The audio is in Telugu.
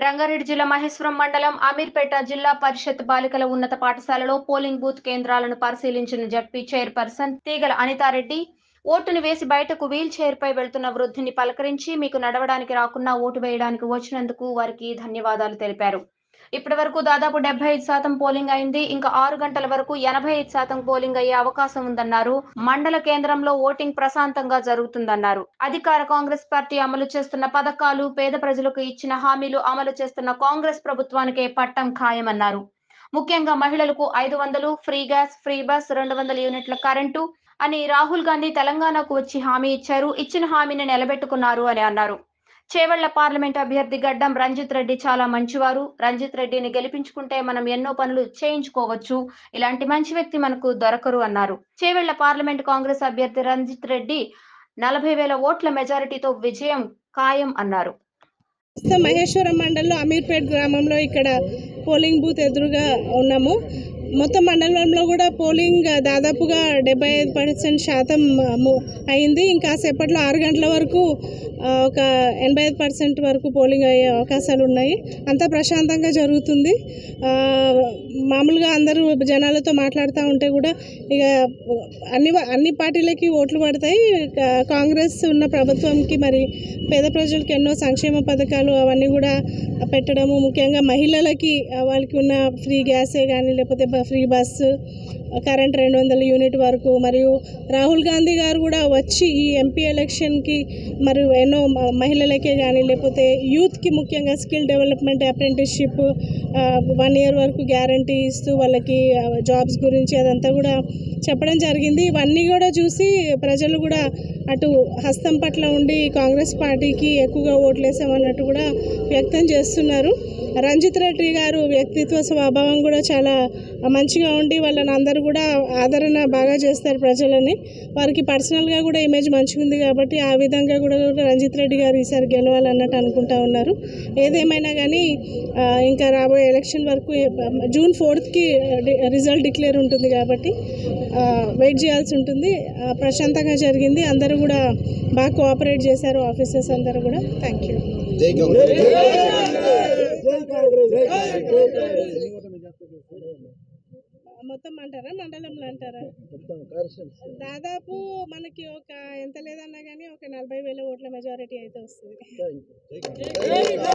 రంగారెడ్డి జిల్లా మహేశ్వరం మండలం అమీర్పేట జిల్లా పరిషత్ బాలికల ఉన్నత పాఠశాలలో పోలింగ్ బూత్ కేంద్రాలను పరిశీలించిన జడ్పీ చైర్పర్సన్ తీగల అనితారెడ్డి ఓటును వేసి బయటకు వీల్ చైర్ పై వెళ్తున్న వృద్ధుని పలకరించి మీకు నడవడానికి రాకున్నా ఓటు వేయడానికి వచ్చినందుకు వారికి ధన్యవాదాలు తెలిపారు. ఇప్పటి వరకు దాదాపు 75% పోలింగ్ అయింది. ఇంకా 6 గంటల వరకు 85% పోలింగ్ అయ్యే అవకాశం ఉందన్నారు. మండల కేంద్రంలో ఓటింగ్ ప్రశాంతంగా జరుగుతుందన్నారు. అధికార కాంగ్రెస్ పార్టీ అమలు చేస్తున్న పథకాలు, పేద ప్రజలకు ఇచ్చిన హామీలు అమలు చేస్తున్న కాంగ్రెస్ ప్రభుత్వానికే పట్టం ఖాయమన్నారు. ముఖ్యంగా మహిళలకు 500 ఫ్రీ గ్యాస్, ఫ్రీ బస్, 200 యూనిట్ల కరెంటు అని రాహుల్ గాంధీ తెలంగాణకు వచ్చి హామీ ఇచ్చారు. ఇచ్చిన హామీని నిలబెట్టుకున్నారు అని అన్నారు. చేవెళ్ల పార్లమెంట్ అభ్యర్థి గడ్డం రంజిత్ రెడ్డి చాలా మంచివారు. రంజిత్ రెడ్డిని గెలిపించుకుంటే మనం ఎన్నో పనులు చేయించుకోవచ్చు. ఇలాంటి మంచి వ్యక్తి మనకు దొరకరు అన్నారు. చేవెళ్ల పార్లమెంట్ కాంగ్రెస్ అభ్యర్థి రంజిత్ రెడ్డి 40,000 ఓట్ల మెజారిటీతో విజయం ఖాయం అన్నారు. మహేశ్వరం మండలంలో అమీర్పేట్ గ్రామంలో ఇక్కడ పోలింగ్ బూత్ ఎదురుగా ఉన్నాము. మొత్తం మండలంలో కూడా పోలింగ్ దాదాపుగా 75% అయింది. ఇంకా సేపట్లో 6 గంటల వరకు ఒక 85% వరకు పోలింగ్ అయ్యే అవకాశాలు ఉన్నాయి. అంతా ప్రశాంతంగా జరుగుతుంది. మామూలుగా అందరూ జనాలతో మాట్లాడుతూ ఉంటే కూడా ఇక అన్ని పార్టీలకి ఓట్లు పడతాయి. కాంగ్రెస్ ఉన్న ప్రభుత్వంకి మరి పేద ప్రజలకు ఎన్నో సంక్షేమ పథకాలు అవన్నీ కూడా పెట్టడము, ముఖ్యంగా మహిళలకి వాళ్ళకి ఉన్న ఫ్రీ గ్యాసే కానీ లేకపోతే ఫ్రీ బస్సు, కరెంట్ 200 యూనిట్ వరకు, మరియు రాహుల్ గాంధీ గారు కూడా వచ్చి ఈ ఎంపీ ఎలక్షన్కి మరియు ఎన్నో మహిళలకే కానీ లేకపోతే యూత్కి ముఖ్యంగా స్కిల్ డెవలప్మెంట్, అప్రెంటిస్షిప్ 1 year వరకు గ్యారంటీ ఇస్తూ వాళ్ళకి జాబ్స్ గురించి అదంతా కూడా చెప్పడం జరిగింది. ఇవన్నీ కూడా చూసి ప్రజలు కూడా అటు హస్తం పట్ల ఉండి కాంగ్రెస్ పార్టీకి ఎక్కువగా ఓట్లేసామన్నట్టు కూడా వ్యక్తం చేస్తున్నారు. రంజిత్ రెడ్డి గారు వ్యక్తిత్వ స్వభావం కూడా చాలా మంచిగా ఉండి వాళ్ళని అందరూ కూడా ఆదరణ బాగా చేస్తారు ప్రజలని. వారికి పర్సనల్గా కూడా ఇమేజ్ మంచిగా ఉంది కాబట్టి ఆ విధంగా కూడా రంజిత్ రెడ్డి గారు ఈసారి గెలవాలన్నట్టు అనుకుంటా ఉన్నారు. ఏదేమైనా కానీ ఇంకా రాబోయే ఎలక్షన్ వరకు June 4th రిజల్ట్ డిక్లేర్ ఉంటుంది కాబట్టి వెయిట్ చేయాల్సి ఉంటుంది. ప్రశాంతంగా జరిగింది. అందరూ కూడా బాగా కోఆపరేట్ చేశారు ఆఫీసర్స్ అందరూ కూడా. Thank you. మొత్తం అంటారా మండలంలో అంటారా? దాదాపు మనకి ఒక ఎంత లేదన్నా కానీ ఒక 40,000 ఓట్ల మెజారిటీ అయితే వస్తుంది.